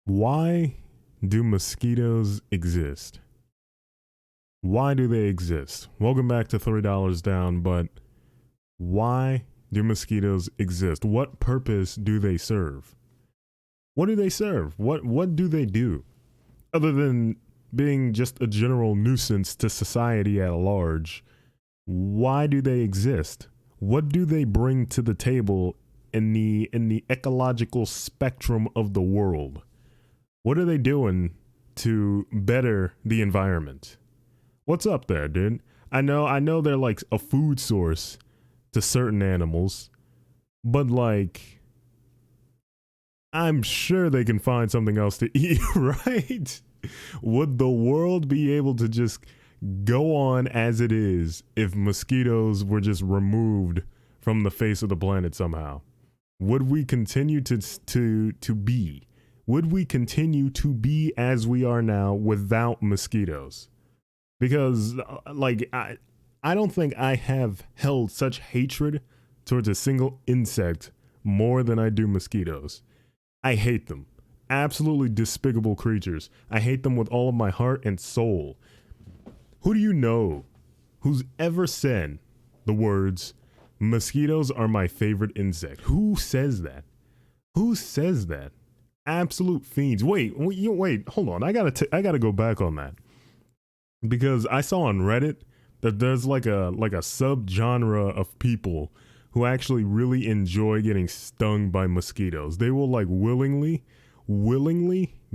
Why do mosquitoes exist? Why do they exist? Welcome back to $3 down, but why do mosquitoes exist? What purpose do they serve? What do they serve? What do they do? Other than being just a general nuisance to society at large, why do they exist? What do they bring to the table in the ecological spectrum of the world? What are they doing to better the environment? What's up there, dude? I know they're like a food source to certain animals, but like I'm sure they can find something else to eat, right? Would the world be able to just go on as it is if mosquitoes were just removed from the face of the planet somehow? Would we continue to be? Would we continue to be as we are now without mosquitoes? Because I don't think I have held such hatred towards a single insect more than I do mosquitoes. I hate them. Absolutely despicable creatures. I hate them with all of my heart and soul. Who do you know who's ever said the words, mosquitoes are my favorite insect? Who says that? Who says that? Absolute fiends. Wait, hold on. I gotta go back on that. Because I saw on Reddit that there's like a subgenre of people who actually really enjoy getting stung by mosquitoes. They will like willingly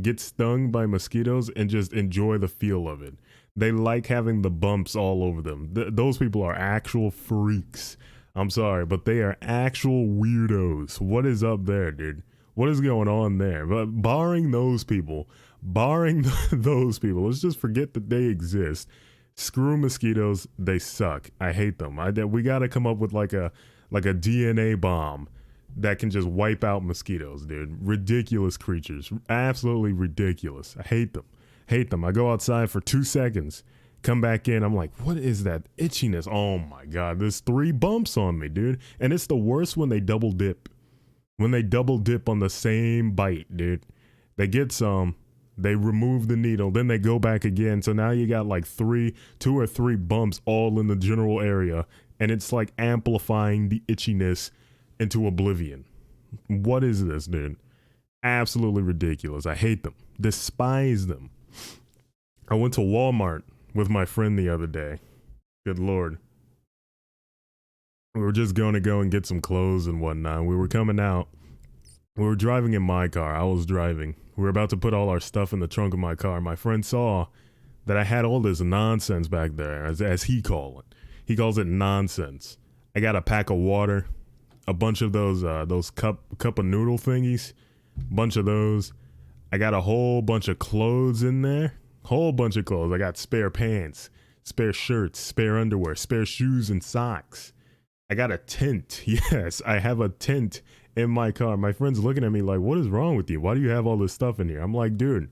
get stung by mosquitoes and just enjoy the feel of it. They like having the bumps all over them. Those people are actual freaks. I'm sorry, but they are actual weirdos. What is up there, dude? What is going on there? But barring those people, let's just forget that they exist. Screw mosquitoes. They suck. I hate them. We got to come up with like a DNA bomb that can just wipe out mosquitoes, dude. Ridiculous creatures. Absolutely ridiculous. I hate them. I go outside for 2 seconds, come back in. I'm like, what is that itchiness? Oh my God. There's 3 bumps on me, dude. And it's the worst when they double dip. When they double dip on the same bite, dude. They get some, they remove the needle, then they go back again. So now you got like 2 or 3 bumps all in the general area. And it's like amplifying the itchiness into oblivion. What is this, dude? Absolutely ridiculous. I hate them. Despise them. I went to Walmart with my friend the other day. Good Lord. We were just going to go and get some clothes and whatnot. We were coming out. We were driving in my car. I was driving. We were about to put all our stuff in the trunk of my car. My friend saw that I had all this nonsense back there, as he calls it. He calls it nonsense. I got a pack of water, a bunch of those cup of noodle thingies, bunch of those. I got a whole bunch of clothes in there. Whole bunch of clothes. I got spare pants, spare shirts, spare underwear, spare shoes and socks. I got a tent. Yes, I have a tent in my car. My friend's looking at me like, what is wrong with you? Why do you have all this stuff in here? I'm like, dude,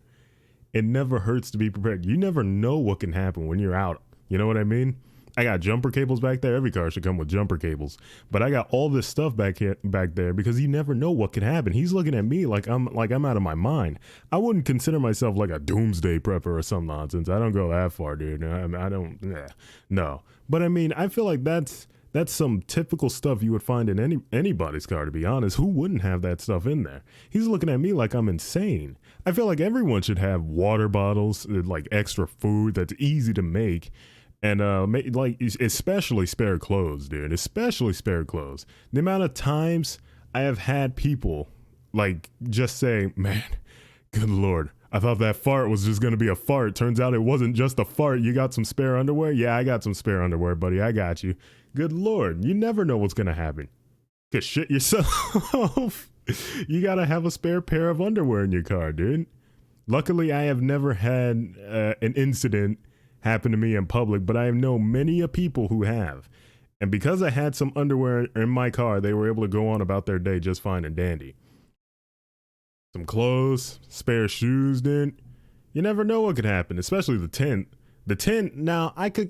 it never hurts to be prepared. You never know what can happen when you're out. You know what I mean? I got jumper cables back there. Every car should come with jumper cables. But I got all this stuff back there because you never know what could happen. He's looking at me like I'm out of my mind. I wouldn't consider myself like a doomsday prepper or some nonsense. I don't go that far, dude. I don't. No. But I mean, I feel like that's some typical stuff you would find in anybody's car, to be honest. Who wouldn't have that stuff in there? He's looking at me like I'm insane. I feel like everyone should have water bottles, like extra food that's easy to make. And like especially spare clothes, dude. Especially spare clothes. The amount of times I have had people like just say, man, good Lord, I thought that fart was just gonna be a fart. Turns out it wasn't just a fart. You got some spare underwear? Yeah, I got some spare underwear, buddy. I got you. Good Lord, you never know what's gonna happen. Could shit yourself. You gotta have a spare pair of underwear in your car, dude. Luckily, I have never had an incident happen to me in public, but I know many a people who have. And because I had some underwear in my car, they were able to go on about their day just fine and dandy. Some clothes, spare shoes, dude. You never know what could happen, especially the tent. The tent, now I can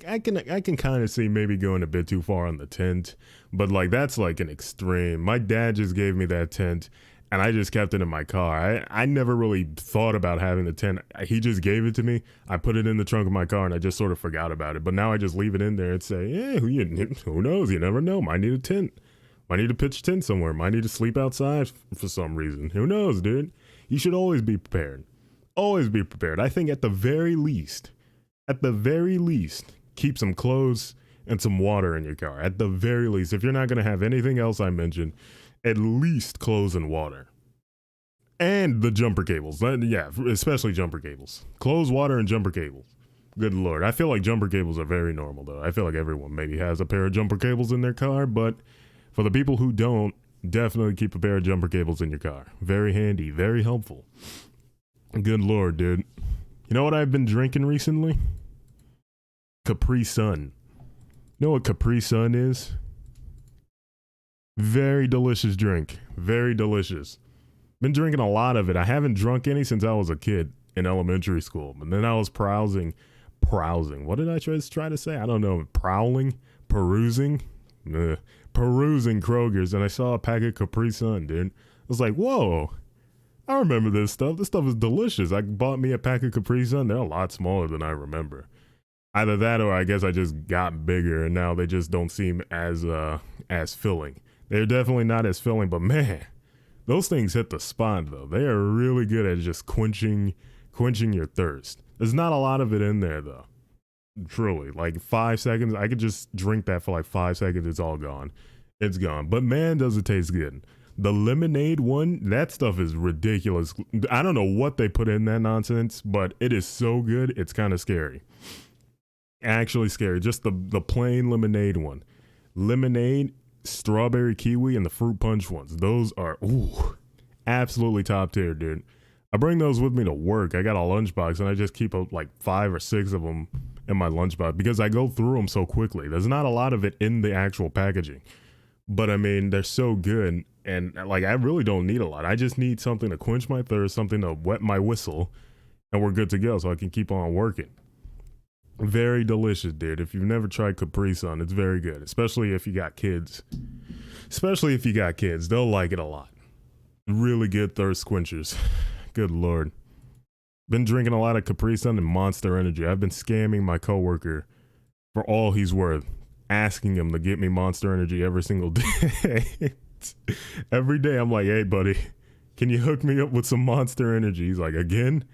kind of see maybe going a bit too far on the tent, but like that's like an extreme. My dad just gave me that tent and I just kept it in my car. I never really thought about having the tent. He just gave it to me. I put it in the trunk of my car and I just sort of forgot about it. But now I just leave it in there and say, yeah, who knows? You never know. Might need a tent. Might need to pitch a tent somewhere. Might need to sleep outside for some reason. Who knows, dude? You should always be prepared. Always be prepared. I think at the very least, keep some clothes and some water in your car. At the very least, if you're not going to have anything else I mentioned, at least clothes and water. And the jumper cables. Yeah, especially jumper cables. Clothes, water, and jumper cables. Good Lord. I feel like jumper cables are very normal, though. I feel like everyone maybe has a pair of jumper cables in their car, but for the people who don't, definitely keep a pair of jumper cables in your car. Very handy, very helpful. Good Lord, dude. You know what I've been drinking recently? Capri Sun. You know what Capri Sun is? Very delicious drink. Very delicious. Been drinking a lot of it. I haven't drunk any since I was a kid in elementary school. But then I was browsing. What did I try to say? I don't know. Perusing Kroger's, and I saw a pack of Capri Sun, dude. I was like, whoa. I remember this stuff. This stuff is delicious. I bought me a pack of Capri Sun. They're a lot smaller than I remember. Either that or I guess I just got bigger and now they just don't seem as filling. They're definitely not as filling, but man, those things hit the spot though. They are really good at just quenching your thirst. There's not a lot of it in there though. Truly, like 5 seconds, I could just drink that for like 5 seconds. It's all gone. It's gone. But man, does it taste good. The lemonade one, that stuff is ridiculous. I don't know what they put in that nonsense, but it is so good. It's kind of scary. Actually scary. Just the plain lemonade one. Lemonade, strawberry kiwi, and the fruit punch ones. Those are absolutely top tier, dude. I bring those with me to work. I got a lunchbox and I just keep like 5 or 6 of them in my lunchbox because I go through them so quickly. There's not a lot of it in the actual packaging, but I mean, they're so good. And like, I really don't need a lot. I just need something to quench my thirst, something to wet my whistle, and we're good to go so I can keep on working. Very delicious, dude. If you've never tried Capri Sun, it's very good, especially if you got kids. They'll like it a lot. Really good thirst quenchers. Good Lord. Been drinking a lot of Capri Sun and Monster Energy. I've been scamming my coworker for all he's worth, asking him to get me Monster Energy every single day. Every day I'm like, hey, buddy, can you hook me up with some Monster Energy? He's like, again?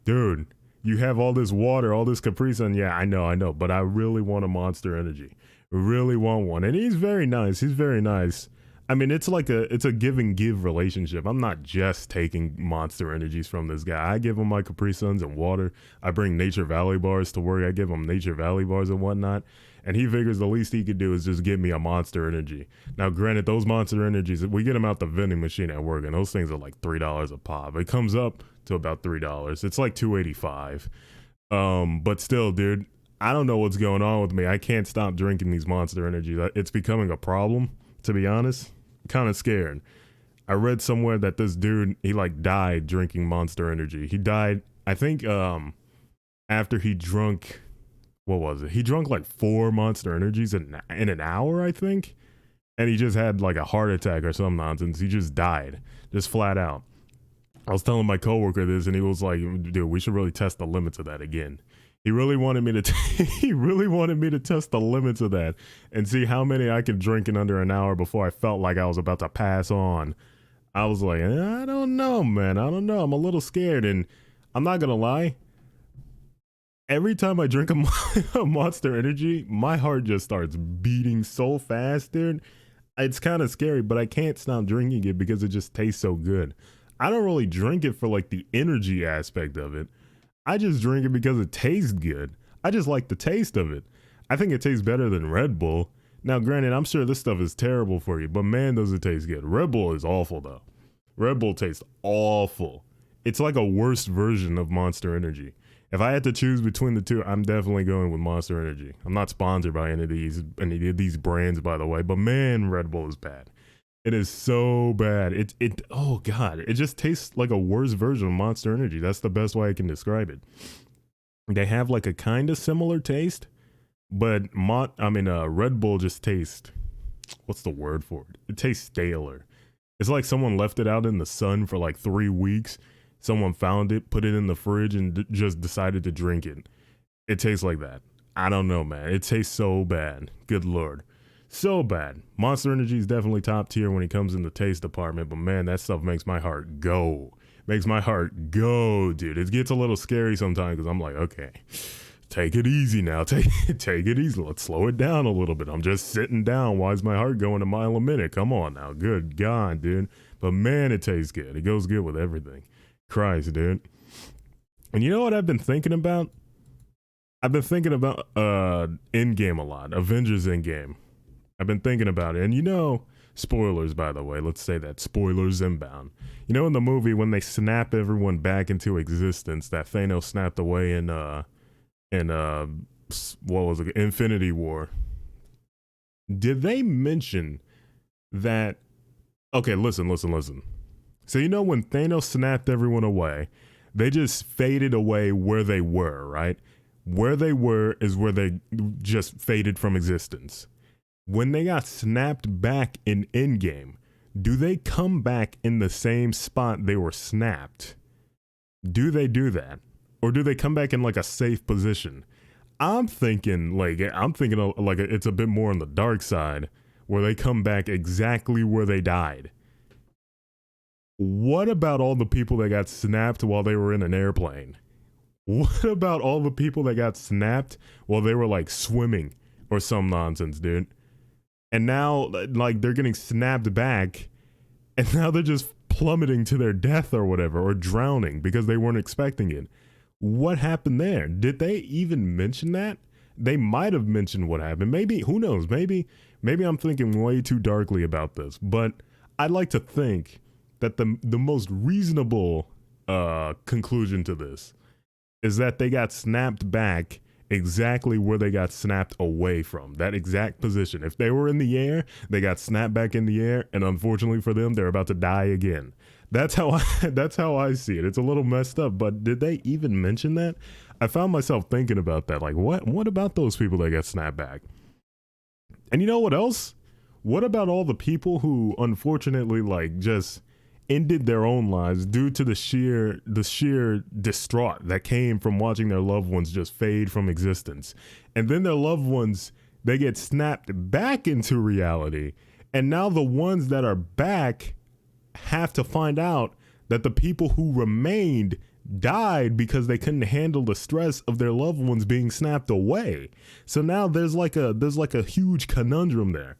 Dude, you have all this water, all this Capri Sun. Yeah, I know, but I really want a Monster Energy. Really want one. And he's very nice. I mean, it's a give and give relationship. I'm not just taking Monster Energies from this guy. I give him my Capri Suns and water. I bring Nature Valley bars to work. I give him Nature Valley bars and whatnot. And he figures the least he could do is just give me a Monster Energy. Now, granted, those Monster Energies, we get them out the vending machine at work, and those things are like $3 a pop. It comes up to about $3. It's like $2.85. But still, dude, I don't know what's going on with me. I can't stop drinking these Monster Energies. It's becoming a problem, to be honest. Kind of scared. I read somewhere that this dude, he like died drinking Monster Energy. He died, I think, after he drunk, what was it? He drunk like 4 Monster Energies in an hour, I think. And he just had like a heart attack or some nonsense. He just died, just flat out. I was telling my coworker this, and he was like, dude, we should really test the limits of that again. He really wanted me to test the limits of that and see how many I could drink in under an hour before I felt like I was about to pass on. I was like, I don't know, man. I don't know. I'm a little scared, and I'm not gonna lie. Every time I drink a Monster Energy, my heart just starts beating so fast, dude. It's kind of scary, but I can't stop drinking it because it just tastes so good. I don't really drink it for like the energy aspect of it. I just drink it because it tastes good. I just like the taste of it. I think it tastes better than Red Bull. Now, granted, I'm sure this stuff is terrible for you, but man, does it taste good. Red Bull is awful, though. Red Bull tastes awful. It's like a worse version of Monster Energy. If I had to choose between the two, I'm definitely going with Monster Energy. I'm not sponsored by any of these brands, by the way, but man, Red Bull is bad. It is so bad. Oh God, it just tastes like a worse version of Monster Energy. That's the best way I can describe it. They have like a kind of similar taste, but Red Bull just tastes, what's the word for it? It tastes staler. It's like someone left it out in the sun for like 3 weeks. Someone found it, put it in the fridge, and just decided to drink it. It tastes like that. I don't know, man. It tastes so bad. Good Lord. So bad. Monster Energy is definitely top tier when it comes in the taste department, but man, that stuff makes my heart go. Makes my heart go, dude. It gets a little scary sometimes because I'm like, okay, take it easy now. Take it easy. Let's slow it down a little bit. I'm just sitting down. Why is my heart going a mile a minute? Come on now. Good God, dude. But man, it tastes good. It goes good with everything. Christ, dude. And you know what I've been thinking about? I've been thinking about Endgame a lot. Avengers Endgame. I've been thinking about it. And you know, spoilers, by the way. Let's say that. Spoilers inbound. You know, in the movie, when they snap everyone back into existence, that Thanos snapped away in what was it? Infinity War. Did they mention that? Okay, listen. So you know when Thanos snapped everyone away, they just faded away where they were, right? Where they were is where they just faded from existence. When they got snapped back in Endgame, do they come back in the same spot they were snapped? Do they do that? Or do they come back in like a safe position? I'm thinking like it's a bit more on the dark side where they come back exactly where they died. What about all the people that got snapped while they were in an airplane? What about all the people that got snapped while they were like swimming or some nonsense, dude? And now like they're getting snapped back and now they're just plummeting to their death or whatever, or drowning because they weren't expecting it. What happened there? Did they even mention that? They might have mentioned what happened. Maybe, who knows? Maybe I'm thinking way too darkly about this, but I'd like to think that the most reasonable conclusion to this is that they got snapped back exactly where they got snapped away from, that exact position. If they were in the air, they got snapped back in the air, and unfortunately for them, they're about to die again. That's how I see it. It's a little messed up, but did they even mention that? I found myself thinking about that. Like, what about those people that got snapped back? And you know what else? What about all the people who unfortunately like just ended their own lives due to the sheer distraught that came from watching their loved ones just fade from existence? And then their loved ones, they get snapped back into reality. And now the ones that are back have to find out that the people who remained died because they couldn't handle the stress of their loved ones being snapped away. So now there's like a huge conundrum there.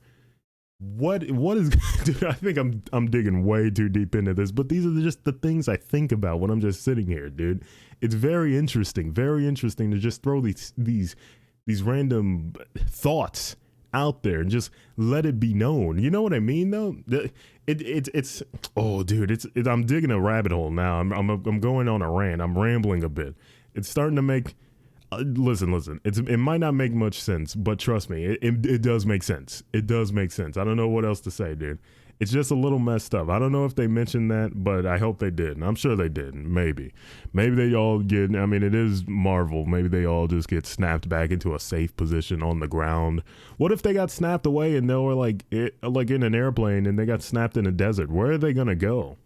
What is dude, I think I'm digging way too deep into this, but these are just the things I think about when I'm just sitting here, dude. It's very interesting to just throw these random thoughts out there and just let it be known. You know what I mean though? It's oh dude, I'm digging a rabbit hole now. I'm going on a rant. I'm rambling a bit. It's starting to make listen. It might not make much sense, but trust me, it does make sense. It does make sense. I don't know what else to say, dude. It's just a little messed up. I don't know if they mentioned that, but I hope they did. I'm sure they did. Maybe they all get, I mean, it is Marvel. Maybe they all just get snapped back into a safe position on the ground. What if they got snapped away and they were like in an airplane and they got snapped in a desert? Where are they going to go?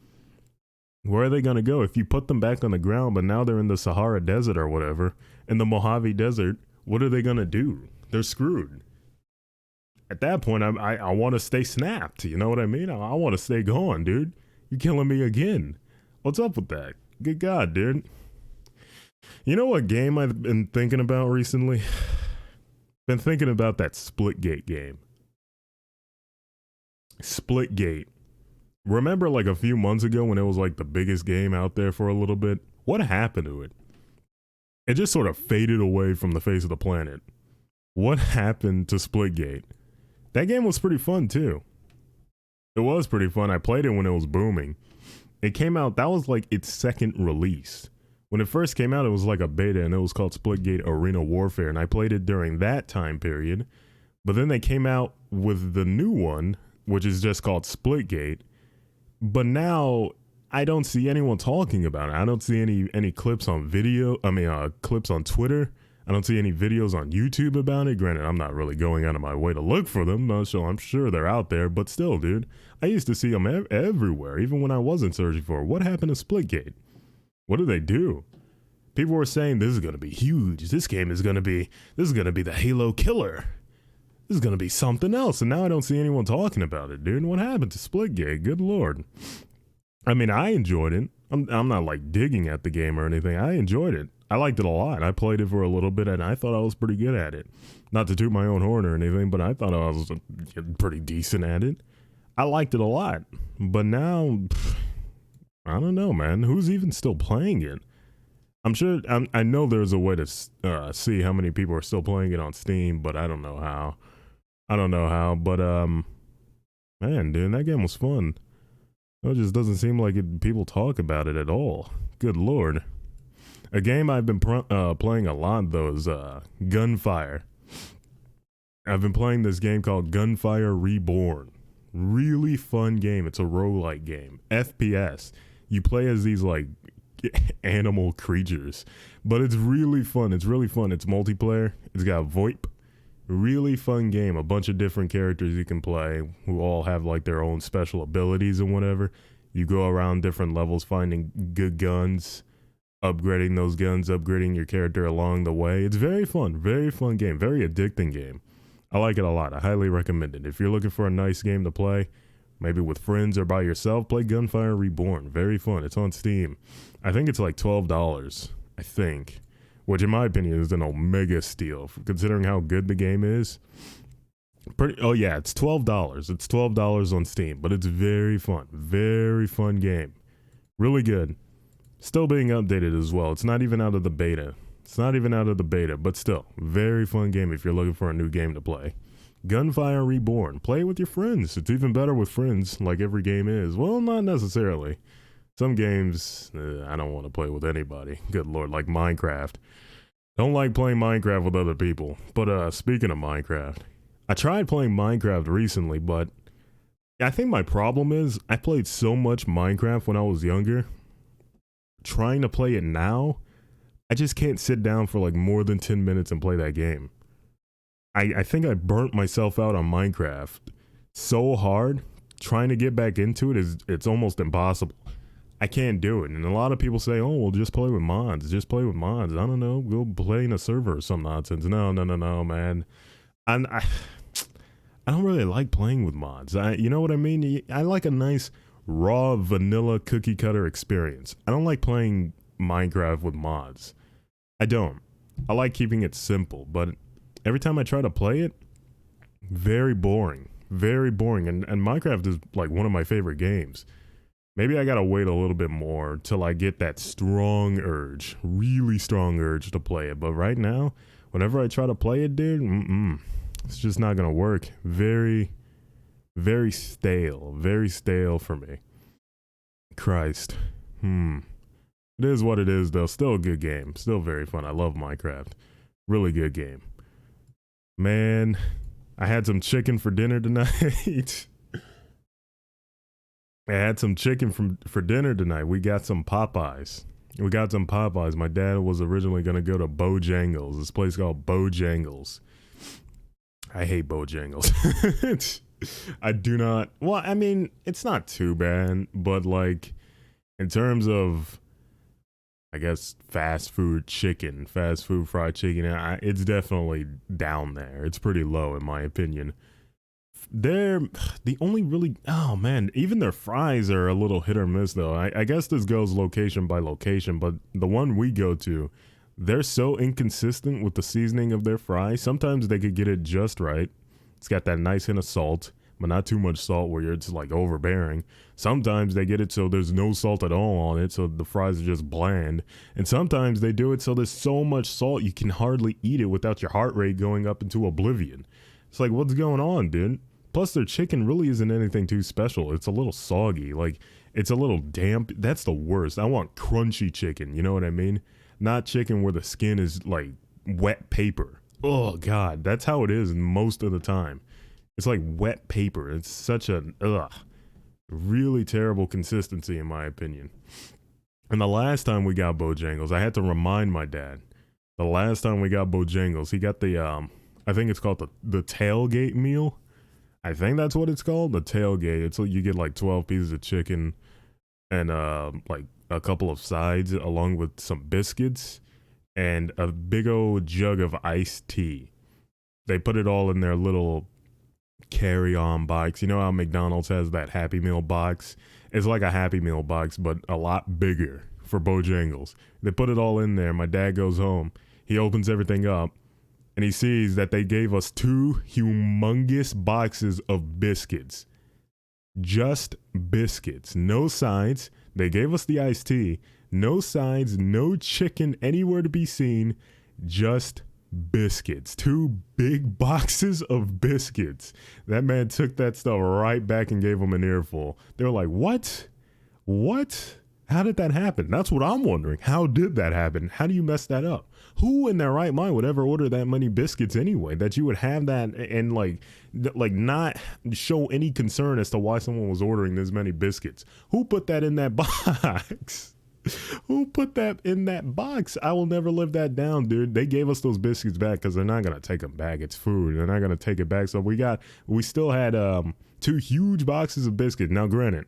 Where are they going to go if you put them back on the ground, but now they're in the Sahara Desert or whatever, in the Mojave Desert? What are they going to do? They're screwed. At that point, I want to stay snapped. You know what I mean? I want to stay gone, dude. You're killing me again. What's up with that? Good God, dude. You know what game I've been thinking about recently? Been thinking about that Splitgate game. Splitgate. Remember like a few months ago when it was like the biggest game out there for a little bit? What happened to it? It just sort of faded away from the face of the planet. What happened to Splitgate? That game was pretty fun too. It was pretty fun. I played it when it was booming. It came out, that was like its second release. When it first came out, it was like a beta and it was called Splitgate Arena Warfare, and I played it during that time period. But then they came out with the new one, which is just called Splitgate. But now I don't see anyone talking about it. I don't see any clips on clips on Twitter I don't see any videos on YouTube about it. Granted, I'm not really going out of my way to look for them, so I'm sure they're out there. But still, dude, I used to see them everywhere, even when I wasn't searching for it. What happened to Splitgate? What did they do? People were saying this is gonna be huge. This is gonna be the Halo killer. This is gonna be something else. And now I don't see anyone talking about it, dude. What happened to Splitgate? Good lord. I mean, I enjoyed it. I'm not like digging at the game or anything. I enjoyed it. I liked it a lot. I played it for a little bit and I thought I was pretty good at it. Not to toot my own horn or anything, but I thought I was pretty decent at it. I liked it a lot. But now, I don't know, man. Who's even still playing it? I'm sure, I know there's a way to see how many people are still playing it on Steam, but I don't know how. But, man, dude, that game was fun. It just doesn't seem like people talk about it at all. Good lord. A game I've been playing a lot, though, is Gunfire. I've been playing this game called Gunfire Reborn. Really fun game. It's a roguelike game. FPS. You play as these, like, animal creatures. But it's really fun. It's multiplayer. It's got VoIP. Really fun game. A bunch of different characters you can play who all have like their own special abilities and whatever. You go around different levels finding good guns, upgrading those guns, upgrading your character along the way. It's very fun game, very addicting game. I like it a lot. I highly recommend it. If you're looking for a nice game to play, maybe with friends or by yourself, play Gunfire Reborn. Very fun. It's on Steam. I think it's like $12, I think. Which, in my opinion, is an omega steal, considering how good the game is. Oh, yeah, it's $12. It's $12 on Steam, but it's very fun. Very fun game. Really good. Still being updated as well. It's not even out of the beta. But still, very fun game if you're looking for a new game to play. Gunfire Reborn. Play it with your friends. It's even better with friends, like every game is. Well, not necessarily. Some games, I don't want to play with anybody. Good lord, like Minecraft. Don't like playing Minecraft with other people. But speaking of Minecraft, I tried playing Minecraft recently, but I think my problem is I played so much Minecraft when I was younger. Trying to play it now, I just can't sit down for like more than 10 minutes and play that game. I think I burnt myself out on Minecraft so hard. Trying to get back into it it's almost impossible. I can't do it. And a lot of people say, oh, well, just play with mods. I don't know. Go play in a server or some nonsense. No, man. I don't really like playing with mods. You know what I mean? I like a nice, raw, vanilla, cookie-cutter experience. I don't like playing Minecraft with mods. I don't. I like keeping it simple. But every time I try to play it, very boring. Very boring. And Minecraft is like one of my favorite games. Maybe I gotta wait a little bit more till I get that really strong urge to play it. But right now, whenever I try to play it, dude, it's just not gonna work. Very, very stale for me. Christ. It is what it is, though. Still a good game. Still very fun. I love Minecraft. Really good game. Man, I had some chicken for dinner tonight. I had some chicken for dinner tonight. We got some Popeyes. My dad was originally going to go to Bojangles, this place called Bojangles. I hate Bojangles. I do not. Well, I mean, it's not too bad, but like in terms of, I guess, fast food fried chicken, it's definitely down there. It's pretty low in my opinion. They're the only really, oh man, even their fries are a little hit or miss though. I guess this goes location by location, but the one we go to, they're so inconsistent with the seasoning of their fries. Sometimes they could get it just right. It's got that nice hint of salt, but not too much salt where it's like overbearing. Sometimes they get it so there's no salt at all on it, so the fries are just bland. And sometimes they do it so there's so much salt you can hardly eat it without your heart rate going up into oblivion. It's like, what's going on, dude? Plus, their chicken really isn't anything too special. It's a little soggy. Like, it's a little damp. That's the worst. I want crunchy chicken. You know what I mean? Not chicken where the skin is, like, wet paper. Oh, God. That's how it is most of the time. It's like wet paper. It's such a, really terrible consistency, in my opinion. And the last time we got Bojangles, I had to remind my dad. The last time we got Bojangles, he got the I think it's called the tailgate meal. I think that's what it's called, the tailgate. It's like you get like 12 pieces of chicken and like a couple of sides along with some biscuits and a big old jug of iced tea. They put it all in their little carry-on box. You know how McDonald's has that Happy Meal box? It's like a Happy Meal box, but a lot bigger for Bojangles. They put it all in there. My dad goes home. He opens everything up, and he sees that they gave us 2 humongous boxes of biscuits. Just biscuits. No sides. They gave us the iced tea. No sides, no chicken anywhere to be seen. Just biscuits. 2 big boxes of biscuits. That man took that stuff right back and gave them an earful. They were like, what? What? How did that happen? That's what I'm wondering. How did that happen? How do you mess that up? Who in their right mind would ever order that many biscuits anyway? That you would have that and like not show any concern as to why someone was ordering this many biscuits. Who put that in that box? Who put that in that box? I will never live that down, dude. They gave us those biscuits back because they're not gonna take them back. It's food. They're not gonna take it back. So we still had 2 huge boxes of biscuits. Now, granted,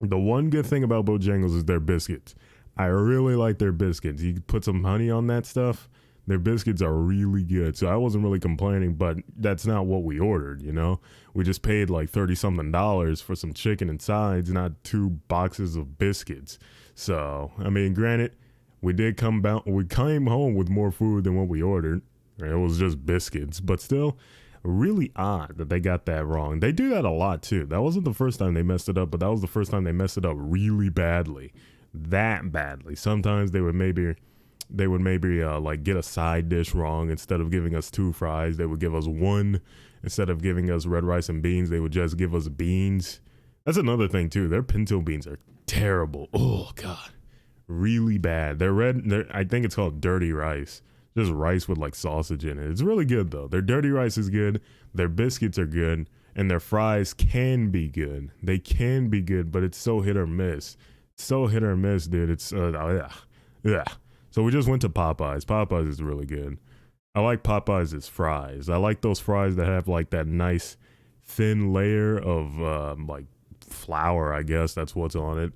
the one good thing about Bojangles is their biscuits. I really like their biscuits. You put some honey on that stuff. Their biscuits are really good. So I wasn't really complaining, but that's not what we ordered, you know? We just paid like $30-something for some chicken and sides, not 2 boxes of biscuits. So, I mean, granted, we came home with more food than what we ordered. It was just biscuits, but still really odd that they got that wrong. They do that a lot too. That wasn't the first time they messed it up, but that was the first time they messed it up really badly. That badly. Sometimes they would maybe like get a side dish wrong. Instead of giving us 2 fries, they would give us 1. Instead of giving us red rice and beans, they would just give us beans. That's another thing too. Their pinto beans are terrible. Oh god, really bad. I think it's called dirty rice. Just rice with like sausage in it. It's really good though. Their dirty rice is good. Their biscuits are good, and their fries can be good. They can be good, but it's so hit or miss. So hit or miss, dude. It's yeah. So we just went to Popeyes. Popeyes is really good. I like Popeyes' fries. I like those fries that have like that nice thin layer of like flour, I guess that's what's on it.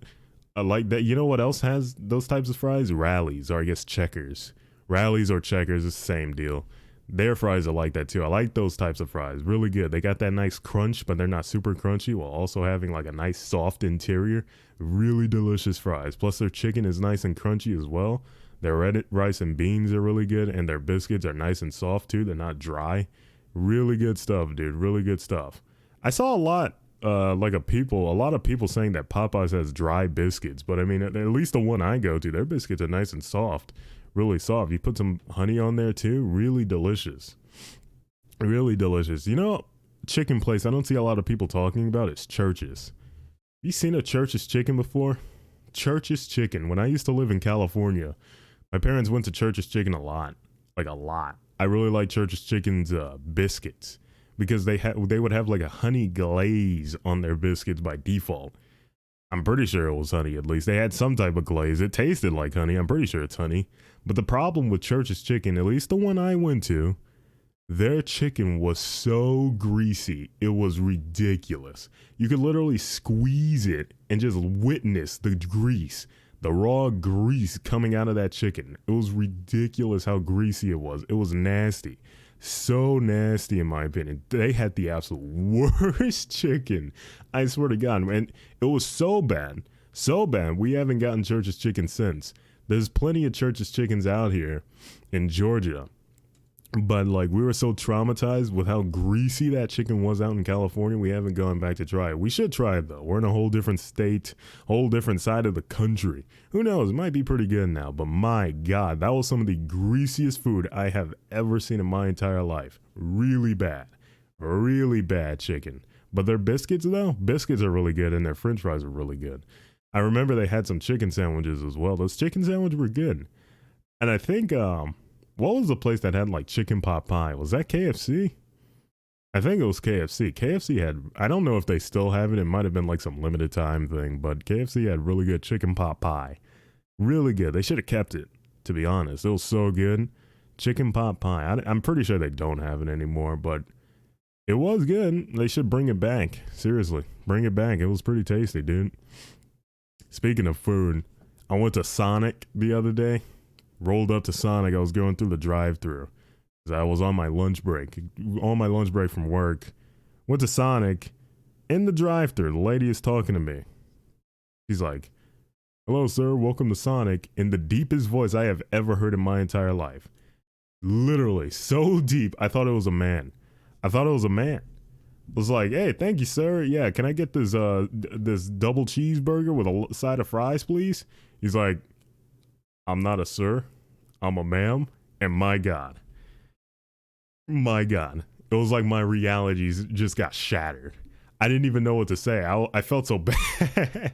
I like that. You know what else has those types of fries? Rallies, or I guess Checkers. Rallies or Checkers, it's the same deal. Their fries are like that too. I like those types of fries. Really good. They got that nice crunch, but they're not super crunchy, while also having like a nice soft interior. Really delicious fries. Plus their chicken is nice and crunchy as well. Their red rice and beans are really good, and their biscuits are nice and soft too. They're not dry. Really good stuff, dude. Really good stuff. I saw a lot of people saying that Popeyes has dry biscuits, but I mean, at least the one I go to, their biscuits are nice and soft. Really soft. You put some honey on there too. Really delicious. Really delicious. You know, chicken place I don't see a lot of people talking about is Church's. You seen a Church's chicken before? Church's chicken. When I used to live in California, my parents went to Church's chicken a lot. Like a lot. I really like Church's chicken's biscuits because they would have like a honey glaze on their biscuits by default. I'm pretty sure it was honey, at least. They had some type of glaze. It tasted like honey. I'm pretty sure it's honey. But the problem with Church's chicken, at least the one I went to, their chicken was so greasy. It was ridiculous. You could literally squeeze it and just witness the grease, the raw grease coming out of that chicken. It was ridiculous how greasy it was. It was nasty. So nasty, in my opinion. They had the absolute worst chicken. I swear to God. And it was so bad. So bad. We haven't gotten Church's chicken since. There's plenty of Church's chickens out here in Georgia. But like we were so traumatized with how greasy that chicken was out in California, we haven't gone back to try it. We should try it though. We're in a whole different state, whole different side of the country. Who knows? It might be pretty good now. But my God, that was some of the greasiest food I have ever seen in my entire life. Really bad chicken. But their biscuits though, biscuits are really good, and their French fries are really good. I remember they had some chicken sandwiches as well. Those chicken sandwiches were good. And I think what was the place that had like chicken pot pie? Was that KFC? I think it was KFC. KFC had, I don't know if they still have it. It might have been like some limited time thing, but KFC had really good chicken pot pie. Really good. They should have kept it. to be honest. It was so good. Chicken pot pie. I'm pretty sure they don't have it anymore, but it was good. They should bring it back. Seriously, bring it back. It was pretty tasty, dude. Speaking of food, I went to Sonic the other day. Rolled up to Sonic. I was going through the drive-thru. I was on my lunch break. On my lunch break from work. Went to Sonic. In the drive-thru, the lady is talking to me. She's like, "Hello, sir. Welcome to Sonic," in the deepest voice I have ever heard in my entire life. Literally, so deep. I thought it was a man. It was like, "Hey, thank you, sir. Yeah, can I get this this double cheeseburger with a side of fries, please?" He's like, "I'm not a sir. I'm a ma'am." And my God. It was like my realities just got shattered. I didn't even know what to say. I felt so bad.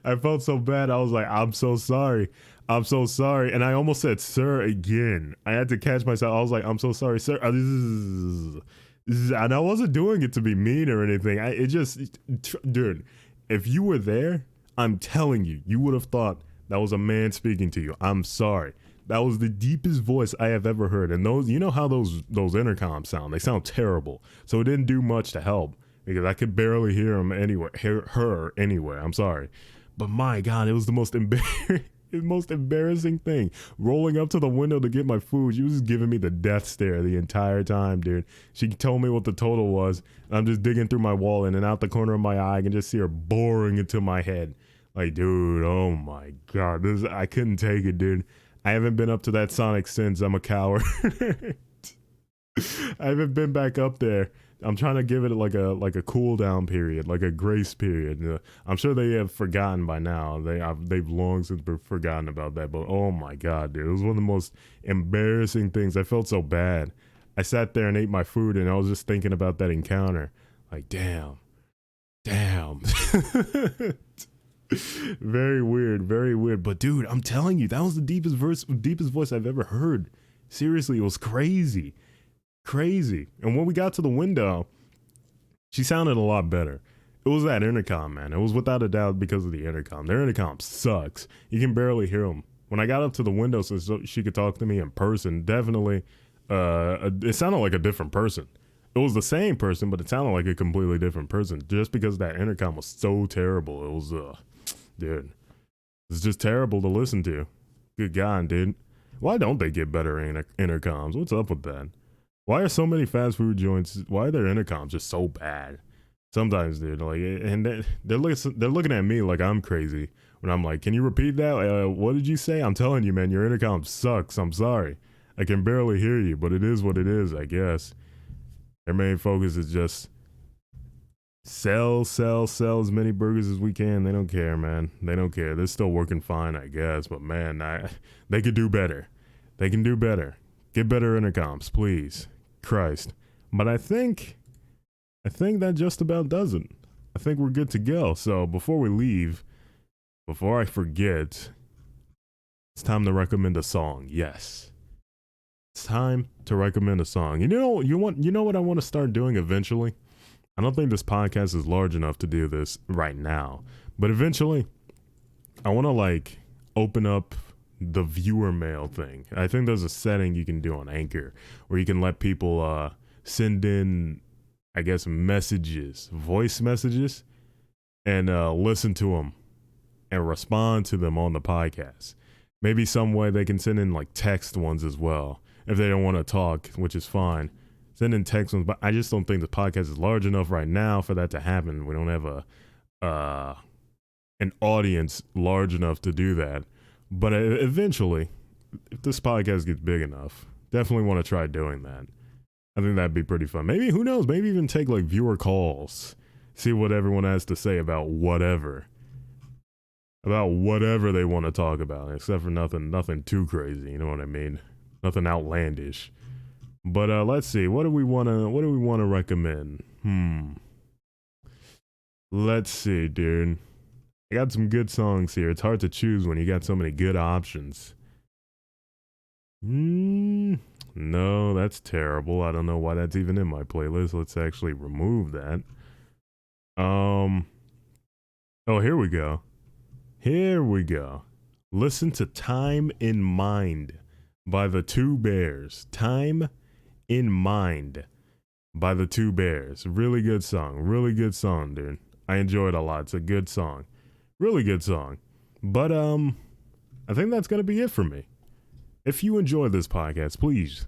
I felt so bad. I was like, "I'm so sorry. I'm so sorry." And I almost said "sir" again. I had to catch myself. I was like, "I'm so sorry, sir." And I wasn't doing it to be mean or anything. Dude, if you were there, I'm telling you, you would have thought that was a man speaking to you. I'm sorry. That was the deepest voice I have ever heard. And those, you know how those intercoms sound? They sound terrible. So it didn't do much to help because I could barely hear him anywhere, hear her anywhere. I'm sorry. But my God, it was the most embarrassing thing. Rolling up to the window to get my food, she was just giving me the death stare the entire time, dude. She told me what the total was, and I'm just digging through my wallet, and out the corner of my eye, I can just see her boring into my head. Like, dude, oh my God, I couldn't take it, dude. I haven't been up to that Sonic since. I'm a coward. I haven't been back up there. I'm trying to give it like a cool down period, like a grace period. I'm sure they have forgotten by now. They've long since forgotten about that. But oh my God, dude, it was one of the most embarrassing things. I felt so bad. I sat there and ate my food, and I was just thinking about that encounter. Like, damn. Very weird. But dude, I'm telling you, that was the deepest voice I've ever heard. Seriously, it was crazy. And when we got to the window, she sounded a lot better. It was that intercom, man. It was without a doubt because of the intercom. Their intercom sucks. You can barely hear them. When I got up to the window so she could talk to me in person, definitely, it sounded like a different person. It was the same person, but it sounded like a completely different person just because that intercom was so terrible. It was, dude, it's just terrible to listen to. Good God, dude. Why don't they get better intercoms? What's up with that? Why are so many fast food joints, why are their intercoms just so bad? Sometimes, dude, like, and they're looking at me like I'm crazy when I'm like, "Can you repeat that? What did you say?" I'm telling you, man, your intercom sucks. I'm sorry. I can barely hear you, but it is what it is, I guess. Their main focus is just sell as many burgers as we can. They don't care, man. They don't care. They're still working fine, I guess. But man, they could do better. They can do better. Get better intercoms, please. Christ. But I think that just about does it. I think we're good to go. So before we leave, before I forget, it's time to recommend a song. Yes. It's time to recommend a song. You know what I want to start doing eventually? I don't think this podcast is large enough to do this right now. But eventually, I want to like open up the viewer mail thing. I think there's a setting you can do on Anchor where you can let people send in, I guess, messages, voice messages, and listen to them and respond to them on the podcast. Maybe some way they can send in like text ones as well if they don't want to talk, which is fine. Send in text ones, but I just don't think the podcast is large enough right now for that to happen. We don't have an audience large enough to do that. But eventually, if this podcast gets big enough, definitely want to try doing that. I think that'd be pretty fun. Maybe, who knows, maybe even take like viewer calls. See what everyone has to say about whatever. About whatever they want to talk about, except for nothing too crazy, you know what I mean? Nothing outlandish. But let's see, what do we want to recommend? Let's see, dude. I got some good songs here. It's hard to choose when you got so many good options. No, that's terrible. I don't know why that's even in my playlist. Let's actually remove that. Oh, here we go. Listen to Time in Mind by the Two Bears. Time in Mind by the Two Bears. Really good song. Really good song, dude. I enjoy it a lot. It's a good song. Really good song. But I think that's gonna be it for me. If you enjoy this podcast, please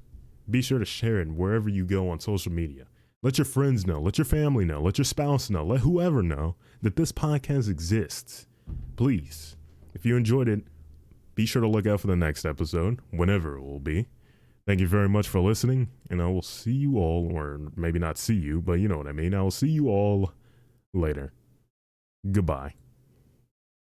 be sure to share it wherever you go on social media. Let your friends know, let your family know, let your spouse know, let whoever know that this podcast exists. Please, if you enjoyed it, be sure to look out for the next episode, whenever it will be. Thank you very much for listening, and I will see you all, or maybe not see you, but you know what I mean. I will see you all later. Goodbye.